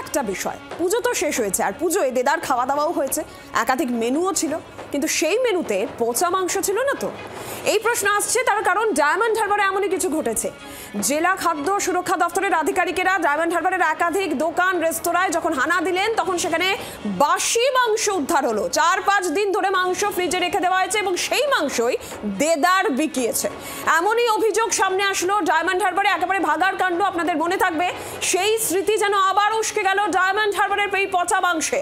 একটা বিষয়, পুজো তো শেষ হয়েছে আর পুজোয় দেদার খাওয়া দাওয়াও হয়েছে, একাধিক মেনুও ছিল, কিন্তু সেই মেনুতে পচা মাংস ছিল না তো? এই প্রশ্ন আসছে তার কারণ ডায়মন্ড হারবারে এমনই কিছু ঘটেছে। জেলা খাদ্য সুরক্ষা দপ্তরের আধিকারিকেরা ডায়মন্ড হারবারের একাধিক দোকান রেস্তোরাঁয় যখন হানা দিলেন তখন সেখানে বাসি মাংস উদ্ধার হলো। 4-5 দিন ধরে মাংস ফ্রিজে রেখে দেওয়া হয়েছে এবং সেই মাংসই দেদার বিকিয়েছে। এমনই অভিযোগ সামনে আসলো ডায়মন্ড হারবারে। একেবারে ভাগার কাণ্ড, আপনাদের মনে থাকবে সেই স্মৃতি যেন আবার উস্কে গেল ডায়মন্ড হারবারের এই পচা মাংসে।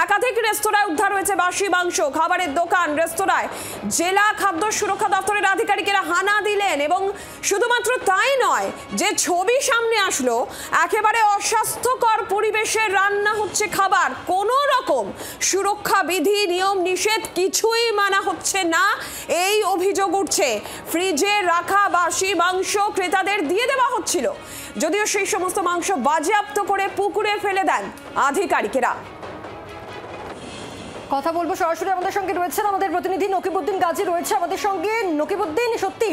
একাধিক রেস্তোরাঁয় উদ্ধার হয়েছে বাসি মাংস, খাবারের দোকান রেস্তোরাঁয় জেলা খাদ্য সুরক্ষা দপ্তরের আধিকারিকেরা হানা দিলেন এবং শুধুমাত্র তাই নয়, যে ছবি সামনে আসলো একেবারে অস্বাস্থ্যকর পরিবেশে রান্না হচ্ছে খাবার, কোনো রকম সুরক্ষা বিধি নিয়ম নিষেধ কিছুই মানা হচ্ছে না, এই অভিযোগ উঠছে। ফ্রিজে রাখা বাসি মাংস ক্রেতাদের দিয়ে দেওয়া হচ্ছিল, যদিও সেই সমস্ত মাংস বাজেয়াপ্ত করে পুকুরে ফেলে দেন আধিকারিকেরা। কথা বলবো সরাসরি, আমাদের সঙ্গে রয়েছেন আমাদের প্রতিনিধি নকিবউদ্দিন গাজী রয়েছে আমাদের সঙ্গে। নকিবউদ্দিন, সত্যি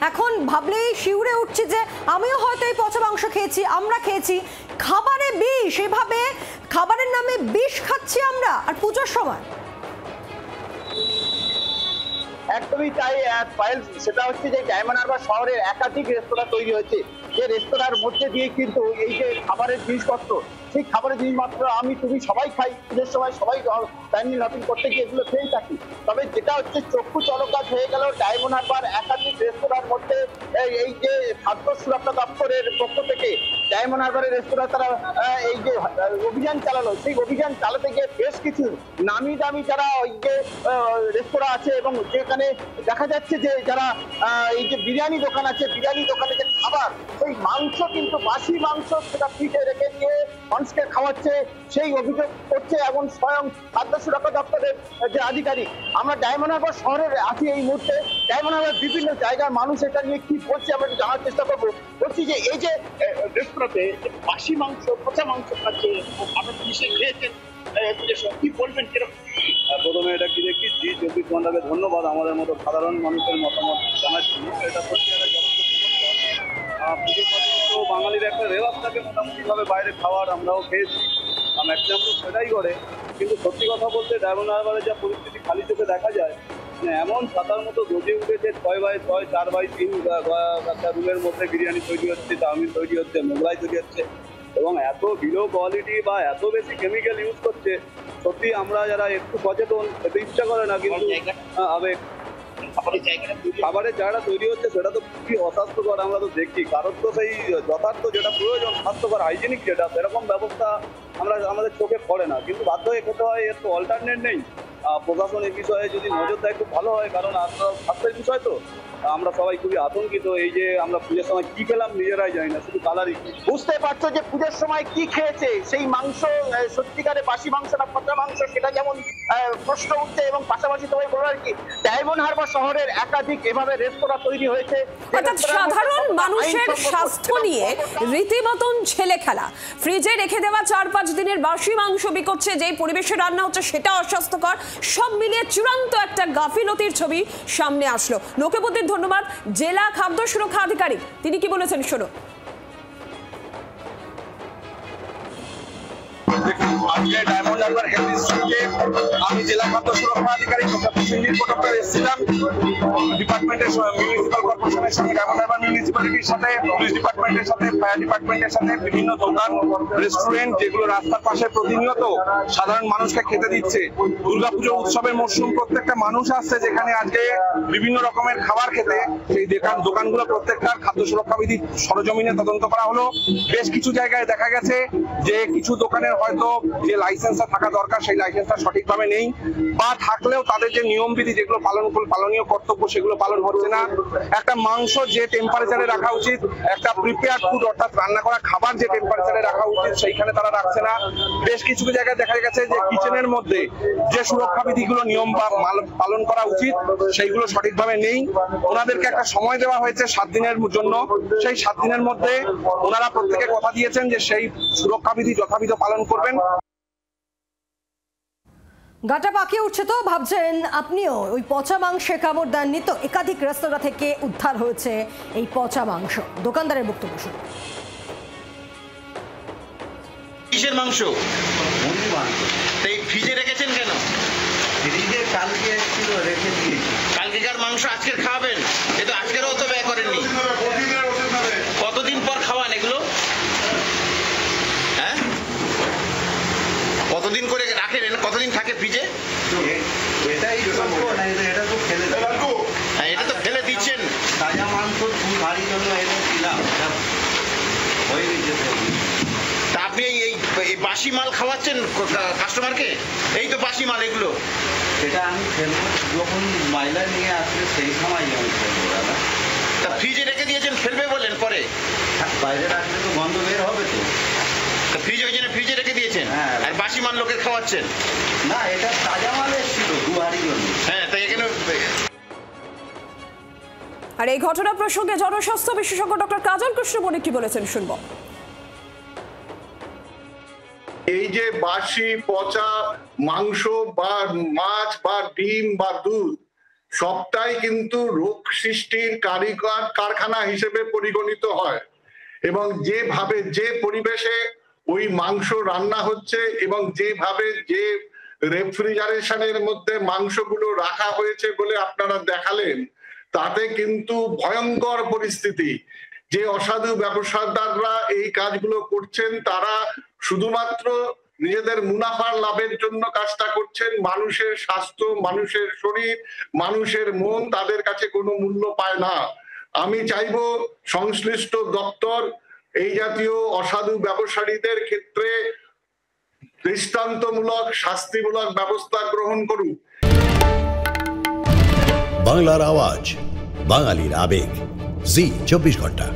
এখন ভাবলেই শিউরে উঠছে যে আমিও হয়তো এই পচা মাংস খেয়েছি, আমরা খেয়েছি। খাবারে বিষ, এভাবে খাবারের নামে বিষ খাচ্ছি আমরা আর পুজোর সময়। একদমই তাই পায়েল, সেটা হচ্ছে যে ডায়মন্ড হারবার শহরের একাধিক রেস্তোরাঁ তৈরি হয়েছে, যে রেস্তোরাঁর মধ্যে দিয়ে কিন্তু এই যে খাবারের জিনিসপত্র, সেই খাবারের জিনিসপত্র আমি তুমি সবাই খাই, পুজোর সময় সবাই ফ্যামিলি শপিং করতে গিয়ে এগুলো খেয়েই থাকি। তবে যেটা হচ্ছে চক্ষু চলকাজ হয়ে গেল ডায়মন্ড হারবার একাধিক রেস্তোরাঁর মধ্যে এই যে খাদ্য সুরক্ষা দপ্তরের পক্ষ থেকে ডায়মন্ড হারবারের রেস্তোরাঁ তারা এই যে অভিযান চালালো, সেই অভিযান চালাতে গিয়ে বেশ কিছু নামি দামি যারা ওই যে রেস্তোরাঁ আছে এবং যেখানে দেখা যাচ্ছে যে যারা এই যে বিরিয়ানি দোকান আছে, বিরিয়ানি দোকানে যে খাবার, সেই মাংস কিন্তু বাসি মাংস সেটা ফ্রিজে রেখে দিয়ে মানুষকে খাওয়াচ্ছে, সেই অভিযোগ করছে এবং স্বয়ং খাদ্য সুরক্ষা দপ্তরের যে আধিকারিক। আমরা ডায়মন্ড হারবার শহরের আছি এই মুহূর্তে, ডায়মন্ড হারবার বিভিন্ন জায়গার মানুষ এটা নিয়ে কি বলছে আমরা জানার চেষ্টা করবো। বলছি যে এই যে রেস্তোরাঁতে বাসি মাংস পচা মাংস খাচ্ছে, আপনারা কিসে খেয়েছেন, কি বলবেন কিরকম? প্রথমে এটা কি দেখি জি24 ঘন্টাকে ধন্যবাদ আমাদের মতো সাধারণ মানুষের মতামত জানাচ্ছি। এটা সত্যি একটা বাঙালির একটা রেওয়াজ থাকে মোটামুটিভাবে বাইরে খাওয়ার, আমরাও খেয়েছি, ম্যাক্সিমাম তো সেটাই করে। কিন্তু সত্যি কথা বলতে ডায়মন্ড হারবারে যা পরিস্থিতি খালি চোখে দেখা যায়, এমন ছাতার মতো গজে উঠেছে 6x6 4x3 একটা রুমের মধ্যে বিরিয়ানি তৈরি হচ্ছে, চাউমিন তৈরি হচ্ছে, মোগলাই তৈরি হচ্ছে এবং এত বিলো কোয়ালিটি বা এত বেশি কেমিক্যাল ইউজ করছে। সত্যি আমরা যারা একটু সচেতন, এতে ইচ্ছা করে না, কিন্তু আবেগ খাবারের জায়গাটা তৈরি হচ্ছে সেটা তো খুবই অস্বাস্থ্যকর। আমরা তো দেখছি কারোর তো সেই যথার্থ যেটা প্রয়োজন স্বাস্থ্যকর হাইজেনিক যেটা, সেরকম ব্যবস্থা আমাদের চোখে পড়ে না, কিন্তু বাধ্য হয়ে খেতে হয়, এর তো অল্টারনেট নেই। প্রশাসন এই বিষয়ে যদি নজর দেয় খুব ভালো হয়, কারণ স্বাস্থ্যের বিষয় তো আমরা সবাই খুবই আতঙ্কিত। এই যে আমরা পুজোর সময় কি খেলাম নিজেরাই জানি না, শুধু কালারই বুঝতে পারছো যে পুজোর সময় কি খেয়েছে, সেই মাংস সত্যিকারে বাসি মাংস না পচা মাংস, সেটা যেমন প্রশ্ন উঠছে। এবং পাশাপাশি তোমায় বলবো আর কি, ডায়মন্ড হারবার শহরের একাধিক এভাবে রেস্তোরাঁ তৈরি হয়েছে, অর্থাৎ সাধারণ মানুষের স্বাস্থ্য নিয়ে রীতিমতন ছেলে খেলা। ফ্রিজে রেখে দেওয়া 4-5 দিনের বাসি মাংস বিকোচ্ছে, যেই পরিবেশে রান্না হচ্ছে সেটা অস্বাস্থ্যকর, সব মিলিয়ে চূড়ান্ত একটা গাফিলতির ছবি সামনে আসলো। নকিবউদ্দিন ধন্যবাদ। জেলা খাদ্য সুরক্ষা আধিকারিক তিনি কি বলেছেন শোনো। আজকে ডায়মন্ড হারবার হেলথ ইনস্টিটিউটে আমি জেলা খাদ্য সুরক্ষা আধিকারিক এসেছিলাম ডিপার্টমেন্টের মিউনিসিপাল কর্পোরেশনের সঙ্গে, ডায়মন্ড হারবার মিউনিসিপ্যালিটির সাথে, পুলিশ ডিপার্টমেন্টের সাথে, ফায়ার ডিপার্টমেন্টের সাথে, বিভিন্ন দোকান রেস্টুরেন্ট যেগুলো রাস্তার পাশে প্রতিনিয়ত সাধারণ মানুষকে খেতে দিচ্ছে। দুর্গাপুজো উৎসবের মরশুম, প্রত্যেকটা মানুষ আসছে যেখানে আজকে বিভিন্ন রকমের খাবার খেতে, সেই দোকানগুলো প্রত্যেকটার খাদ্য সুরক্ষা বিধি সরজমিনে তদন্ত করা হলো। বেশ কিছু জায়গায় দেখা গেছে যে কিছু দোকানের হয়তো যে লাইসেন্সটা থাকা দরকার সেই লাইসেন্সটা সঠিকভাবে নেই, বা থাকলেও তাদের যে নিয়মবিধি যেগুলো পালনীয় কর্তব্য সেগুলো পালন হচ্ছে না। একটা মাংস যে টেম্পারেচারে রাখা উচিত, একটা প্রিপেয়ার্ড ফুড অর্থাৎ রান্না করা খাবার যে টেম্পারেচারে রাখা উচিত সেইখানে তারা রাখছে না। বেশ কিছু জায়গায় দেখা গেছে যে কিচেনের মধ্যে যে সুরক্ষা বিধিগুলো নিয়ম বা পালন করা উচিত সেইগুলো সঠিকভাবে নেই। ওনাদেরকে একটা সময় দেওয়া হয়েছে 7 দিনের জন্য, সেই 7 দিনের মধ্যে ওনারা প্রত্যেকে কথা দিয়েছেন যে সেই সুরক্ষা বিধি যথাবিধ পালন করবেন। গাটা পাকিয়ে উঠছে তো, ভাবছেন আপনিও ওই পচা মাংসে কামড় দেননি তো? একাধিক রেস্তোরাঁ থেকে উদ্ধার হয়েছে এই পচা মাংস। দোকানদারের বক্তব্য শুনুন। কিসের মাংস? মুরগি মাংস। তো এই ফ্রিজে রেখেছেন কেন? ফ্রিজে কালকে ছিল, রেখে দিয়েছি। কালকেকার মাংস আজকের খাওয়াবেন? এ তো আজকেরও তো ব্যয় করেননি। কতদিন পর খাওয়ান এগুলো? হ্যাঁ, কতদিন করে রাখেন? কতদিন থাকে ফ্রিজে? এটাই এটা তো ফেলে দেবো। হ্যাঁ, এটা তো ফেলে দিচ্ছেন। তাজা মাংস বাড়ির জন্য এটা দিলাম, হয়ে গেছে। তা আপনি এই বাসি মাল খাওয়াচ্ছেন কাস্টমারকে? এই তো বাসি মাল এগুলো। এটা আমি ফেলবো যখন ময়লা নিয়ে আসবে সেই সময় আমি ফেলবো দাদা। তা ফ্রিজে রেখে দিয়েছেন, ফেলবে বলেন পরে? বাইরে রাখলে তো গন্ধ বের হবে তো। ফ্রিজে ওই জন্য ফ্রিজে রেখে দিয়েছেন, হ্যাঁ। আর বাসি মাল লোকের খাওয়াচ্ছেন? না, এটা তাজা মাল এসেছিল দুহারি জন্য। হ্যাঁ, তাই এখানে। আর এই ঘটনা প্রসঙ্গে জনস্বাস্থ্য বিশেষজ্ঞ ডক্টর কাজল কৃষ্ণ বণিক কি বলেছেন শুনবো। এই যে বাসি পচা মাংস বা মাছ বা ডিম বা দুধ সবটাই কিন্তু রোগ সৃষ্টির কারখানা হিসেবে পরিগণিত হয়, এবং যেভাবে যে পরিবেশে ওই মাংস রান্না হচ্ছে এবং যেভাবে যে রেফ্রিজারেশনের মধ্যে মাংসগুলো রাখা হয়েছে বলে আপনারা দেখালেন, তাতে কিন্তু ভয়ঙ্কর পরিস্থিতি। যে অসাধু ব্যবসাদাররা এই কাজগুলো করছেন তারা শুধুমাত্র নিজেদের মুনাফার লাভের জন্য কাজটা করছেন। মানুষের স্বাস্থ্য, মানুষের শরীর, মানুষের মন তাদের কাছে কোনো মূল্য পায় না। আমি চাইবো সংশ্লিষ্ট দপ্তর এই জাতীয় অসাধু ব্যবসায়ীদের ক্ষেত্রে দৃষ্টান্তমূলক শাস্তিমূলক ব্যবস্থা গ্রহণ করুক। বাংলার আওয়াজ, বাঙালির আবেগ, জি 24 ঘন্টা।